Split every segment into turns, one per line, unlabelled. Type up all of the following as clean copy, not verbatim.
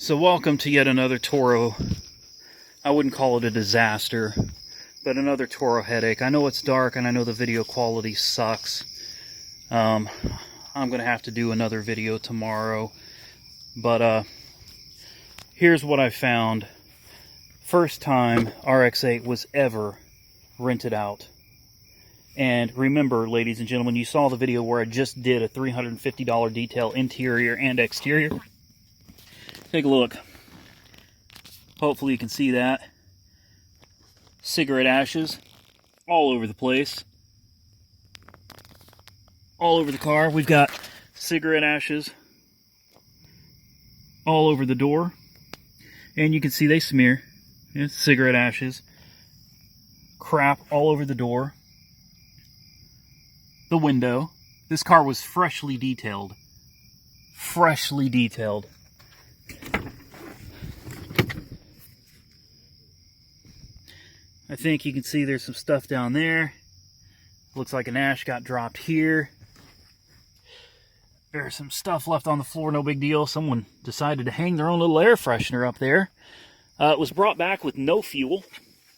So welcome to yet another Turo. I wouldn't call it a disaster, but another Turo headache. I know it's dark and I know the video quality sucks. I'm gonna have to do another video tomorrow, but here's what I found. First time RX8 was ever rented out. And remember, ladies and gentlemen, you saw the video where I just did a $350 detail interior and exterior. Take a look. Hopefully you can see that. Cigarette ashes all over the place. All over the car. We've got cigarette ashes all over the door. And you can see they smear. Yeah, cigarette ashes. Crap all over the door. The window. This car was freshly detailed. Freshly detailed. I think you can see there's some stuff down there. Looks like an ash got dropped here. There's some stuff left on the floor, no big deal. Someone decided to hang their own little air freshener up there. It was brought back with no fuel.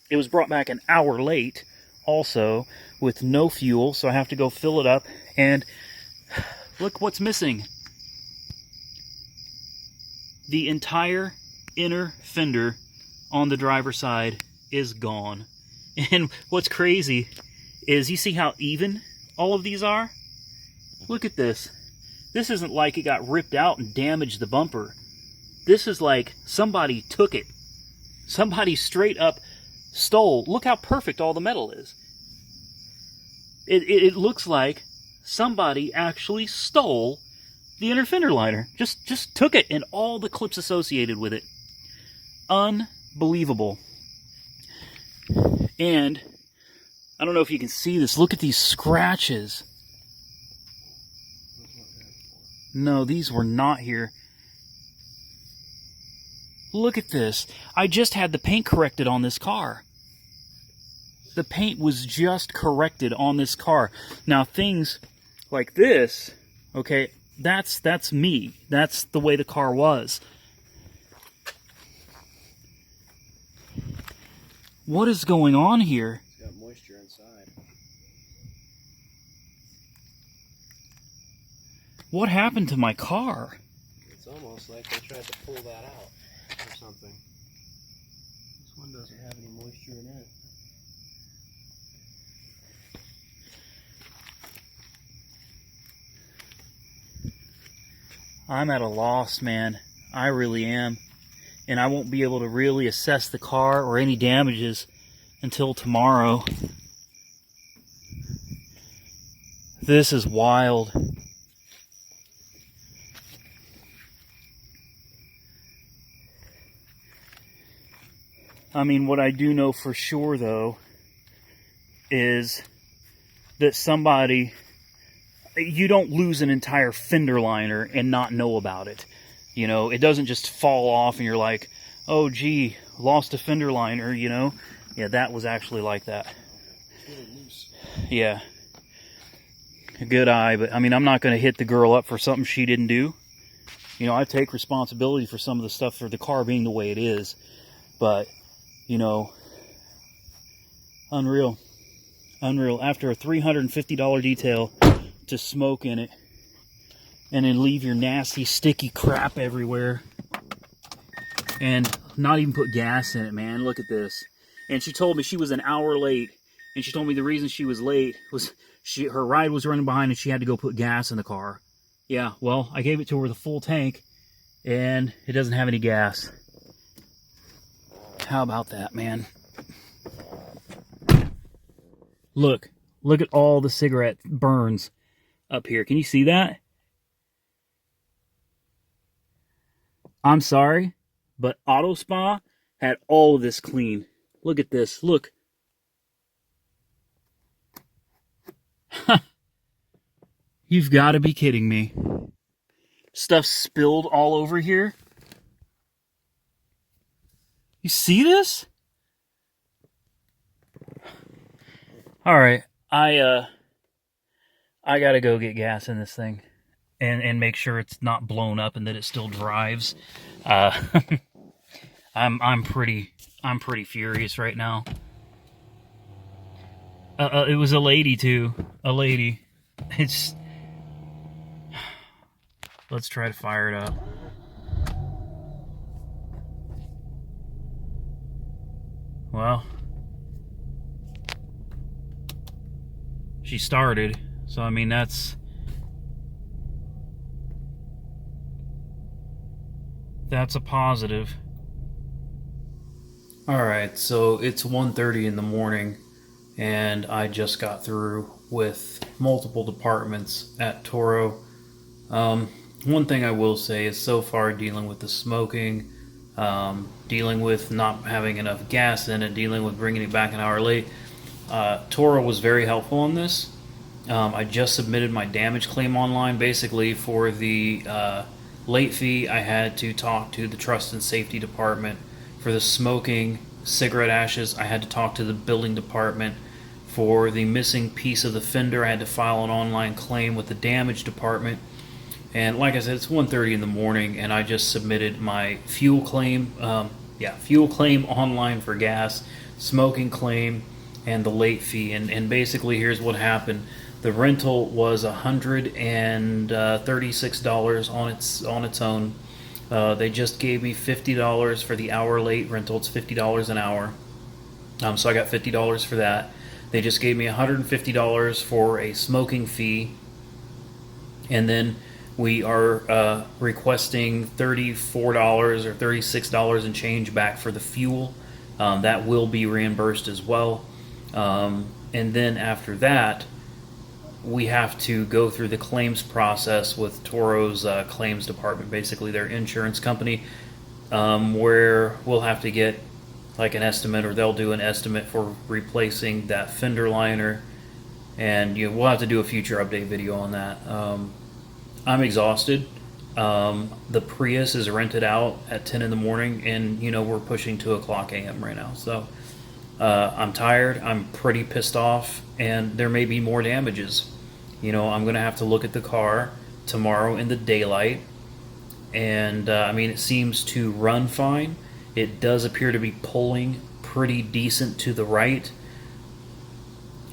It was brought back an hour late also with no fuel, so I have to go fill it up. And look what's missing. The entire inner fender on the driver's side is gone. And what's crazy is you see how even all of these are? Look at this. This isn't like it got ripped out and damaged the bumper. This is like somebody took it. Somebody straight up stole. Look how perfect all the metal is. It looks like somebody actually stole the inner fender liner. Just took it and all the clips associated with it. Unbelievable. And I don't know if you can see this. Look at these scratches. No, these were not here. Look at this. I just had the paint corrected on this car. The paint was just corrected on this car. Now things like this, okay, that's me. That's the way the car was. What is going on here?
It's got moisture inside.
What happened to my car?
It's almost like they tried to pull that out or something. This one doesn't have any moisture in it.
I'm at a loss, man. I really am. And I won't be able to really assess the car or any damages until tomorrow. This is wild. I mean, what I do know for sure, though, is that somebody... You don't lose an entire fender liner and not know about it. You know, it doesn't just fall off and you're like, oh, gee, lost a fender liner, you know? Yeah, that was actually like that.
It's really loose.
Yeah. A good eye, but I mean, I'm not going to hit the girl up for something she didn't do. You know, I take responsibility for some of the stuff for the car being the way it is. But, you know, unreal. Unreal. After a $350 detail to smoke in it and then leave your nasty sticky crap everywhere and not even put gas in it, man. Look at this. And she told me she was an hour late, and she told me the reason she was late was her ride was running behind and she had to go put gas in the car. Yeah, well, I gave it to her the full tank and it doesn't have any gas. How about that, man? Look at all the cigarette burns up here. Can you see that? I'm sorry, but Auto Spa had all of this clean. Look at this. Look. You've got to be kidding me. Stuff spilled all over here. You see this? All right. I gotta go get gas in this thing. and make sure it's not blown up and that it still drives. Uh, I'm pretty furious right now. It was a lady too, a lady. It's let's try to fire it up. Well, she started, so I mean that's a positive. Alright, so it's 1:30 in the morning, and I just got through with multiple departments at Turo. One thing I will say is so far dealing with the smoking, dealing with not having enough gas in it, dealing with bringing it back an hour late, Turo was very helpful on this. I just submitted my damage claim online. Basically, for the late fee, I had to talk to the trust and safety department. For the smoking cigarette ashes, I had to talk to the building department. For the missing piece of the fender, I had to file an online claim with the damage department. And like I said, it's 1:30 in the morning, and I just submitted my fuel claim. Fuel claim online for gas, smoking claim, and the late fee. And basically, here's what happened. The rental was $136 on its own. They just gave me $50 for the hour late rental. It's $50 an hour. So I got $50 for that. They just gave me $150 for a smoking fee. And then we are requesting $34 or $36 and change back for the fuel. That will be reimbursed as well. And then after that, we have to go through the claims process with Turo's claims department, basically their insurance company, where we'll have to get like an estimate, or they'll do an estimate for replacing that fender liner, and we'll have to do a future update video on that. I'm exhausted. The Prius is rented out at 10 in the morning, and we're pushing 2 o'clock a.m. right now, so I'm tired, I'm pretty pissed off, and there may be more damages. I'm going to have to look at the car tomorrow in the daylight, and I mean, it seems to run fine. It does appear to be pulling pretty decent to the right.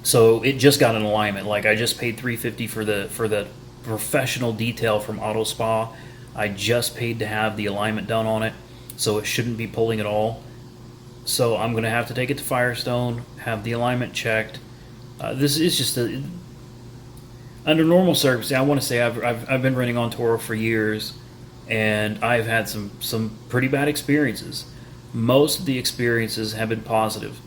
So it just got an alignment. Like, I just paid $350 for the professional detail from Auto Spa. I just paid to have the alignment done on it, so it shouldn't be pulling at all. So I'm going to have to take it to Firestone, have the alignment checked. This is just under normal circumstances. I want to say I've been renting on Turo for years, and I've had some pretty bad experiences. Most of the experiences have been positive.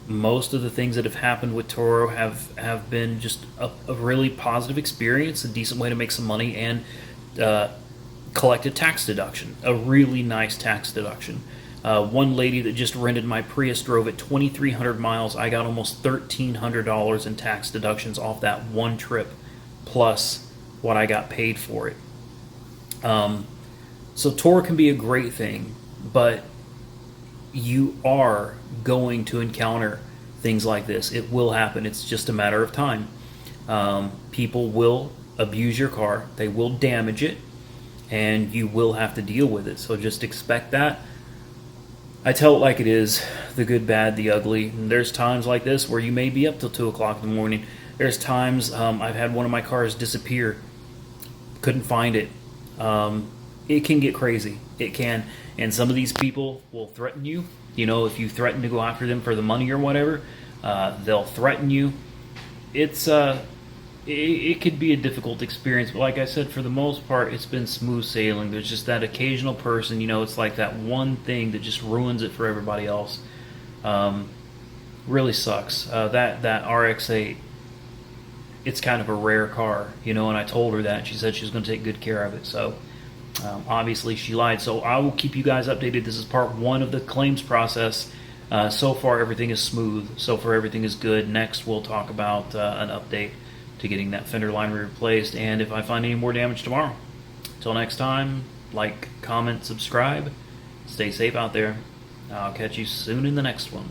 Most of the things that have happened with Turo have been just a really positive experience, a decent way to make some money, and collect a tax deduction, a really nice tax deduction. One lady that just rented my Prius drove it 2,300 miles. I got almost $1,300 in tax deductions off that one trip, plus what I got paid for it. So Turo can be a great thing, but you are going to encounter things like this. It will happen. It's just a matter of time. People will abuse your car. They will damage it, and you will have to deal with it. So just expect that. I tell it like it is, the good, bad, the ugly. And there's times like this where you may be up till 2 o'clock in the morning. There's times I've had one of my cars disappear. Couldn't find it. It can get crazy. It can. And some of these people will threaten you. If you threaten to go after them for the money or whatever, they'll threaten you. It could be a difficult experience, but like I said, for the most part, it's been smooth sailing. There's just that occasional person, it's like that one thing that just ruins it for everybody else. Really sucks. That RX8, it's kind of a rare car, and I told her that, and she said she was going to take good care of it. So obviously she lied. So I will keep you guys updated. This is part 1 of the claims process. So far, everything is smooth. So far, everything is good. Next, we'll talk about an update to getting that fender liner replaced, and if I find any more damage tomorrow. Till next time, like, comment, subscribe. Stay safe out there. I'll catch you soon in the next one.